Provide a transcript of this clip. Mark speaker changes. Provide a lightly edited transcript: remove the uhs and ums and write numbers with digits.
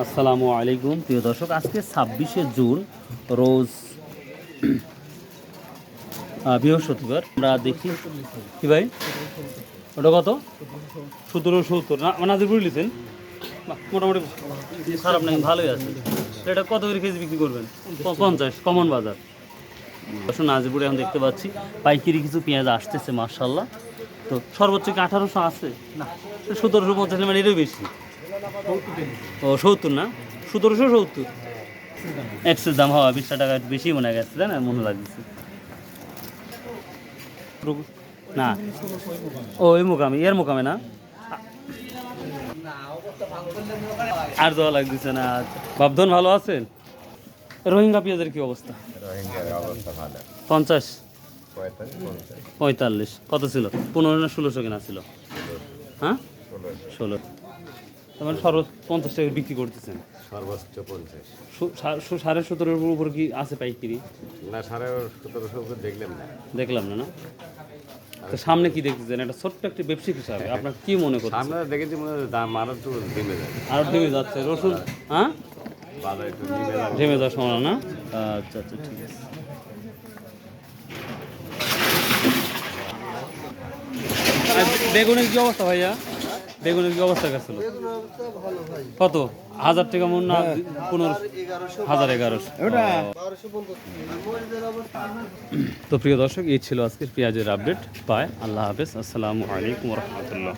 Speaker 1: আসসালামু আলাইকুম প্রিয় দর্শক, আজকে 26শে জুন রোজ বৃহস্পতিবার। আমরা দেখি কি ভাই ওটা কত 1770 না নাজিরপুর লিখছেন, মোটামুটি খারাপ নাই, ভালোই আছে। এটা কত করে কেজি বিক্রি করবেন? 50 কমন বাজার। দর্শক নাজিরপুরে এখন দেখতে পাচ্ছি পাইকারি কিছু পেঁয়াজ আসতেছে মার্শাল্লাহ। তো সর্বোচ্চ কি 1800 আছে? না 1750, মানে এরও বেশি। ও 70 না, 1770 এক্সের দাম হওয়া 20 টাকা বেশি মনে গেছে, তাই না? মনে লাগছে না। ও এই মোকামে, এর মোকামে না, আর দেওয়া লাগতেছে না। বাপধন ভালো আছেন? রোহিঙ্গা পেঁয়াজের কি অবস্থা? 50 45 কত ছিল? 15 না 1600 কেনা ছিল? হ্যাঁ 16। তার মানে সর্বোচ্চ 50 টাকা বিক্রি করতেছেন?
Speaker 2: সর্বোচ্চ 50।
Speaker 1: 17.5 উপর কি আছে পাইকারি?
Speaker 2: না 1750 উপরে
Speaker 1: দেখলাম না। না তো সামনে কি দেখতেছেন? এটা ছোট্ট একটা ব্যবসায়িক হিসাবে আপনার কি মনে করছেন?
Speaker 2: আমরা দেখেছি মনে হয় দাম আরো একটু নেমে যাবে।
Speaker 1: আরো নেমে যাচ্ছে রসুন? হ্যাঁ
Speaker 2: বাজার একটু নেমে যাবে,
Speaker 1: নেমে যাওয়ার সময় না? আচ্ছা আচ্ছা, ঠিক আছে। আর বেগুনের কি অবস্থা ভাইয়া? বেগুনের কি অবস্থা গেছিল? কত 1000 টাকা মন না 1100? তো প্রিয় দর্শক, এই ছিল আজকের পেঁয়াজের আপডেট। বাই, আল্লাহ হাফেজ, আসসালামু আলাইকুম রহমতুল্লাহ।